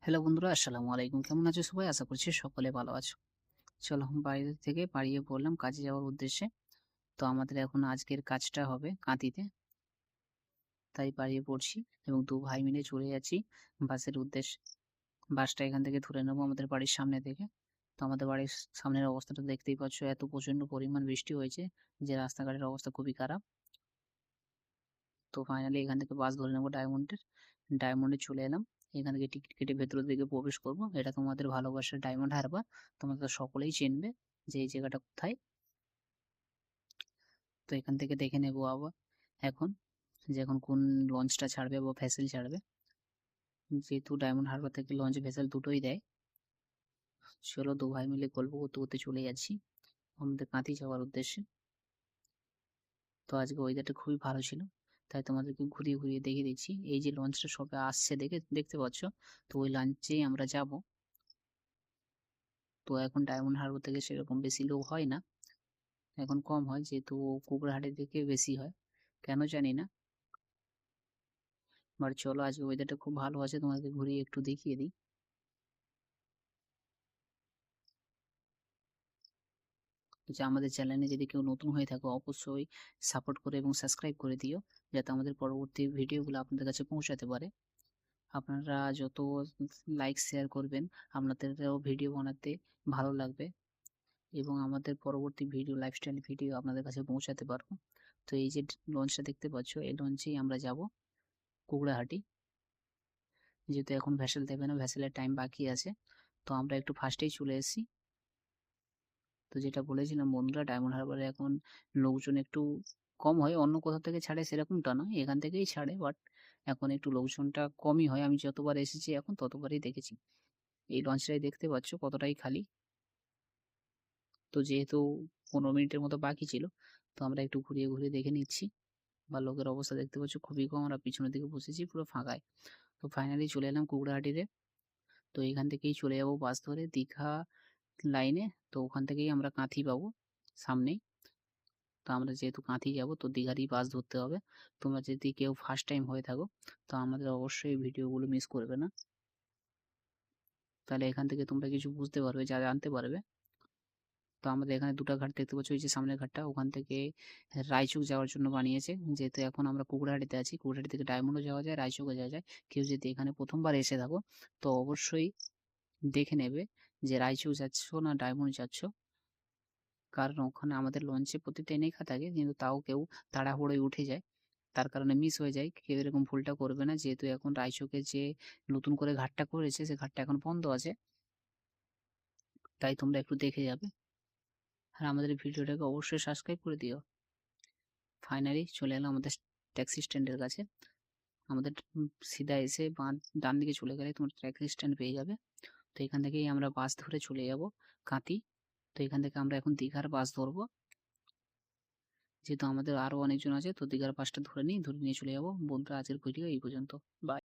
Hello বন্ধুরা, আসসালামু আলাইকুম। কেমন আছো সবাই? আশা করছি সকলে ভালো আছো। চলো বাইরে থেকে বেরিয়ে পড়লাম কাজে যাওয়ার উদ্দেশ্যে। তো আমাদের এখন আজকের কাজটা হবে কাঁথিতে, তাই বেরিয়ে পড়ছি এবং ২ ভাই মিলে চলে যাচ্ছি বাসের উদ্দেশ্যে। বাসটা এখান থেকে ধরে নেবো আমাদের বাড়ির সামনে থেকে। তো আমাদের বাড়ির সামনের অবস্থাটা দেখতেই পাচ্ছ, এত প্রচণ্ড পরিমাণ বৃষ্টি হয়েছে যে রাস্তাঘাটের অবস্থা খুবই খারাপ। তো ফাইনালি এখান থেকে বাস ধরে নেবো ডায়মন্ডের। ডায়মন্ডে চলে এলাম। এখান থেকে টিকিট কেটে ভেতরের দিকে প্রবেশ করব। এটা তোমাদের ভালোবাসার ডায়মন্ড হারবার। তোমরা তো সকলেই চিনবে যে এই জায়গাটা কোথায়। তো এখান থেকে দেখে নেবো আবার এখন যে এখন কোন লঞ্চটা ছাড়বে বা ভেসেল ছাড়বে। যেহেতু ডায়মন্ড হারবার থেকে লঞ্চ ভেসেল দুটোই দেয়। চলো ২ ভাই মিলে গল্প করতে করতে চলে যাচ্ছি আমাদের কাঁথি যাওয়ার উদ্দেশ্যে। তো আজকে ওয়েদারটা খুবই ভালো ছিল, তাই তোমাদেরকে ঘুরিয়ে ঘুরিয়ে দেখিয়ে দিচ্ছি। এই যে লঞ্চটা সবে আসছে দেখতে পাচ্ছ, তো ওই লঞ্চেই আমরা যাব। তো এখন ডায়মন্ড হারবার থেকে সেরকম বেশি লোক হয় না, এখন কম হয়, যেহেতু কুকড়াহাটের দিকে বেশি হয়, কেন জানি না। বাট চলো আজকে ওয়েদারটা খুব ভালো আছে, তোমাদেরকে ঘুরিয়ে একটু দেখিয়ে দিই। যে আমাদের চ্যানেলে যদি কেউ নতুন হয়ে থাকো অবশ্যই সাপোর্ট করে এবং সাবস্ক্রাইব করে দিও, যাতে আমাদের পরবর্তী ভিডিওগুলো আপনাদের কাছে পৌঁছাতে পারে। আপনারা যত লাইক শেয়ার করবেন আপনাদেরও ভিডিও বানাতে ভালো লাগবে এবং আমাদের পরবর্তী ভিডিও লাইফস্টাইল ভিডিও আপনাদের কাছে পৌঁছাতে পারবো। তো এই যে লঞ্চটা দেখতে পাচ্ছ, এই লঞ্চেই আমরা যাব কুকড়াহাটি। যেহেতু এখন ভ্যাসেল দেবে না, ভ্যাসেলের টাইম বাকি আছে, তো আমরা একটু ফার্স্টেই চলে এসেছি। তো যেটা বলেছিলাম বন্ধুরা, ডায়মন্ড হারবারে এখন লোকজন একটু কম হয়, অন্য কোথাও থেকে ছাড়ে সেরকমটা নয়, এখান থেকেই ছাড়ে, বাট এখন একটু লোকজনটা কমই হয়। আমি যতবার এসেছি এখন ততবারই দেখেছি। এই লঞ্চটাই দেখতে পাচ্ছ কতটাই খালি। তো যেহেতু 15 মিনিটের মতো বাকি ছিল, তো আমরা একটু ঘুরিয়ে ঘুরিয়ে দেখে নিচ্ছি। বা লোকের অবস্থা দেখতে পাচ্ছ খুবই কম, আমরা পিছনের দিকে বসেছি পুরো ফাঁকায়। তো ফাইনালি চলে এলাম কুকড়াহাটিতে। তো এখান থেকেই চলে যাবো বাস ধরে দীঘা লাইনে। তো ওখান থেকেই আমরা কাঁথি পাবো সামনেই। তো আমরা যেহেতু কাঁথি যাবো, তো দীঘারই বাস ধরতে হবে। তোমরা যদি কেউ ফার্স্ট টাইম হয়ে থাকো, তো আমাদের অবশ্যই ভিডিওগুলো মিস করবে না, তাহলে এখান থেকে তোমরা কিছু বুঝতে পারবে, যা জানতে পারবে। তো আমাদের এখানে ২টা ঘাট দেখতে পাচ্ছ, ওই যে সামনের ঘাটটা ওখান থেকে রায়চক যাওয়ার জন্য বানিয়েছে। যেহেতু এখন আমরা কুকড়াহাটিতে আছি, কুকড়াহাটি থেকে ডায়মন্ডও যাওয়া যায়, রায়চকও যাওয়া যায়। কেউ যদি এখানে প্রথমবার এসে থাকো, তো অবশ্যই দেখে নেবে যে রায়চক যাচ্ছ না ডায়মন্ড যাচ্ছ। কারণ ওখানে আমাদের লঞ্চে প্রতিদিন লেখা থাকে, কিন্তু তাও কেউ তাড়াহুড়োয় উঠে যায়, তার কারণে মিস হয়ে যায়। কেউ এরকম ভুলটা করবে না, যেহেতু এখন রায়চকে যে নতুন করে ঘাটটা করেছে সে ঘাটটা এখন বন্ধ আছে, তাই তোমরা একটু দেখে যাবে। আর আমাদের ভিডিওটাকে অবশ্যই সাবস্ক্রাইব করে দিও। ফাইনালি চলে এলাম আমাদের ট্যাক্সি স্ট্যান্ডের কাছে। আমাদের সিধা এসে ডান দিকে চলে গেলে তোমার ট্যাক্সি স্ট্যান্ড পেয়ে যাবে। তো এখান থেকেই আমরা বাস ধরে চলে যাব কাঁথি। তো এখান থেকে আমরা এখন দীঘার বাস ধরবো, যেহেতু আমাদের আরো অনেকজন আছে। তো দীঘার বাসটা ধরে নিয়ে চলে যাবো। বন্ধুরা, আজকের ভিডিও এই পর্যন্ত। বাই।